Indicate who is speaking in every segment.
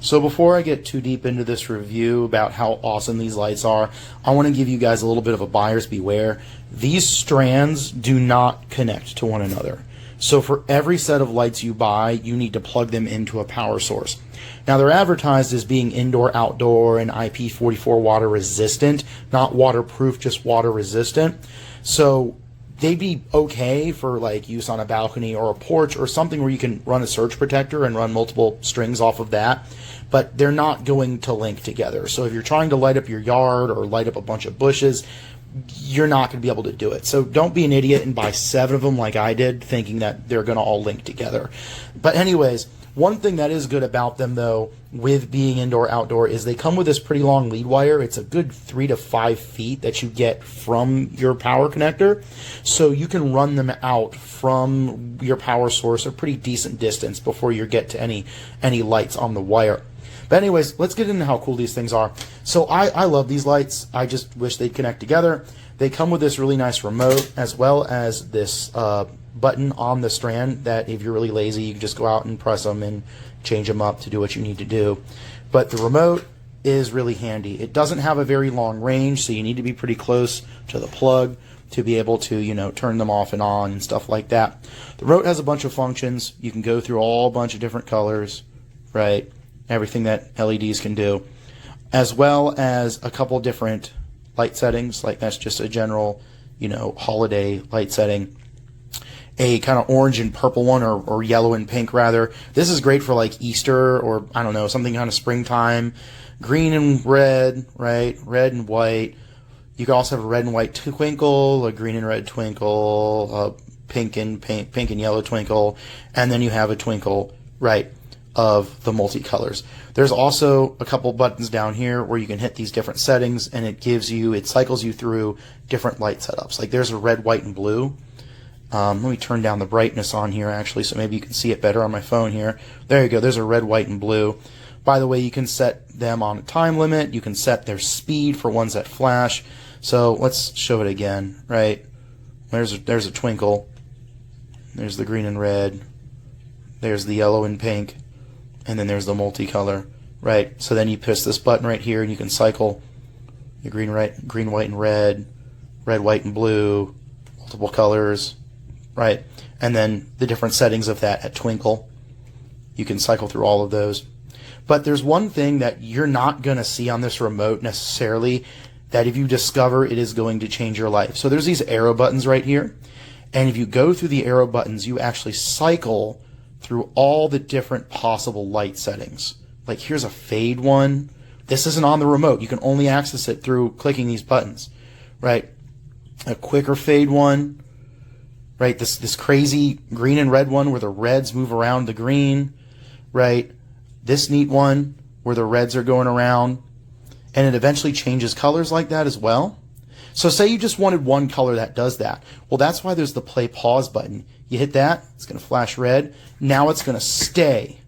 Speaker 1: So before I get too deep into this review about how awesome these lights are, I want to give you guys a little bit of a buyer's beware. These strands do not connect to one another. So for every set of lights you buy, you need to plug them into a power source. Now they're advertised as being indoor, outdoor, and IP44 water resistant, not waterproof, just water resistant. So they'd be okay for like use on a balcony or a porch or something where you can run a surge protector and run multiple strings off of that, but they're not going to link together. So if you're trying to light up your yard or light up a bunch of bushes, you're not going to be able to do it. So don't be an idiot and buy 7 of them like I did, thinking that they're going to all link together. But anyways, one thing that is good about them, though, with being indoor outdoor, is they come with this pretty long lead wire. It's a good 3 to 5 feet that you get from your power connector, so you can run them out from your power source a pretty decent distance before you get to any lights on the wire. But anyways, let's get into how cool these things are. So I love these lights. I just wish they'd connect together. They come with this really nice remote, as well as this button on the strand that if you're really lazy, you can just go out and press them and change them up to do what you need to do. But the remote is really handy. It doesn't have a very long range, so you need to be pretty close to the plug to be able to, you know, turn them off and on and stuff like that. The remote has a bunch of functions. You can go through all a bunch of different colors, right? Everything that LEDs can do, as well as a couple different light settings. Like that's just a general, you know, holiday light setting. A kind of orange and purple one, or yellow and pink rather. This is great for like Easter, or I don't know, something kind of springtime. Green and red, right? Red and white. You can also have a red and white twinkle, a green and red twinkle, a pink and yellow twinkle, and then you have a twinkle, right, of the multicolors. There's also a couple buttons down here where you can hit these different settings, and it cycles you through different light setups. Like there's a red, white, and blue. Let me turn down the brightness on here actually, so maybe you can see it better on my phone here. There you go. There's a red, white, and blue. By the way, you can set them on a time limit. You can set their speed for ones that flash. So let's show it again, right? There's a twinkle. There's the green and red. There's the yellow and pink. And then there's the multicolor, right? So then you press this button right here, and you can cycle your green, white, and red, white, and blue, multiple colors, right? And then the different settings of that at twinkle. You can cycle through all of those. But there's one thing that you're not going to see on this remote necessarily, that if you discover, it is going to change your life. So there's these arrow buttons right here. And if you go through the arrow buttons, you actually cycle through all the different possible light settings. Like here's a fade one. This isn't on the remote. You can only access it through clicking these buttons, right? A quicker fade one, right? This crazy green and red one where the reds move around the green, right? This neat one where the reds are going around, and it eventually changes colors like that as well. So say you just wanted one color that does that. Well, that's why there's the play pause button. You hit that, it's going to flash red. Now it's going to stay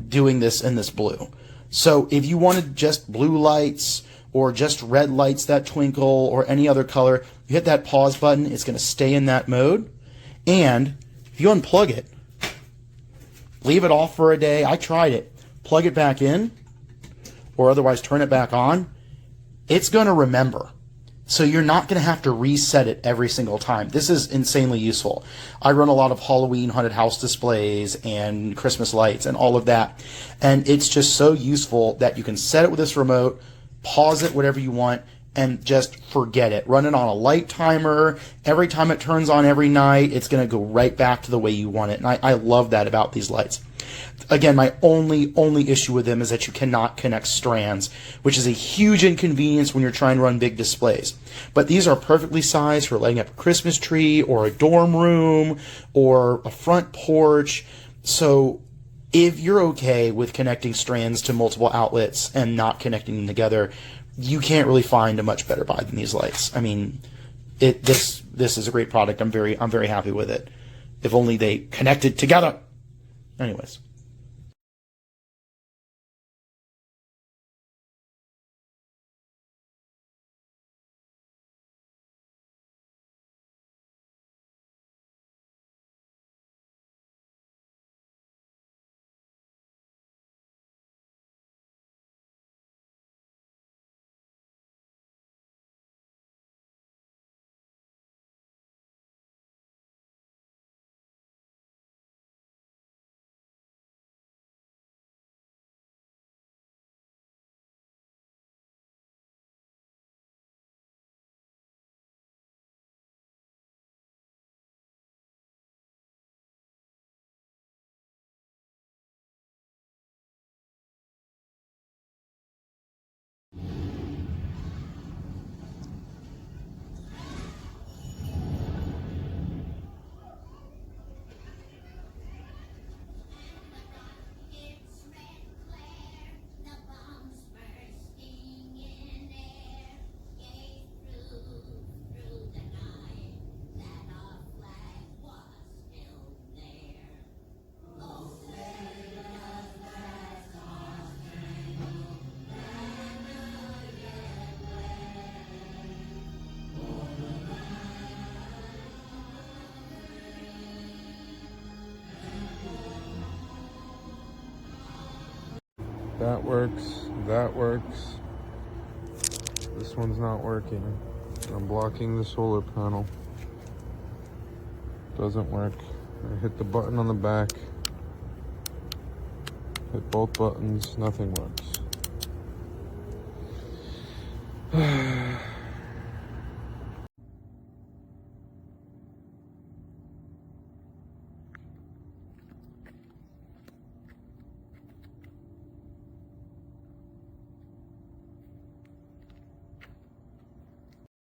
Speaker 1: doing this in this blue. So if you wanted just blue lights or just red lights that twinkle or any other color, you hit that pause button, it's going to stay in that mode. And if you unplug it, leave it off for a day, I tried it, plug it back in, or otherwise turn it back on, it's going to remember. So you're not going to have to reset it every single time. This is insanely useful. I run a lot of Halloween haunted house displays and Christmas lights and all of that. And it's just so useful that you can set it with this remote, pause it, whatever you want, and just forget it. Run it on a light timer. Every time it turns on every night, it's going to go right back to the way you want it. And I love that about these lights. Again, my only issue with them is that you cannot connect strands, which is a huge inconvenience when you're trying to run big displays. But these are perfectly sized for lighting up a Christmas tree or a dorm room or a front porch. So if you're okay with connecting strands to multiple outlets and not connecting them together, you can't really find a much better buy than these lights. I mean, this is a great product. I'm very happy with it. If only they connected together. Anyways.
Speaker 2: That works. That works. This one's not working. I'm blocking the solar panel. Doesn't work. I hit the button on the back. Hit both buttons. Nothing works.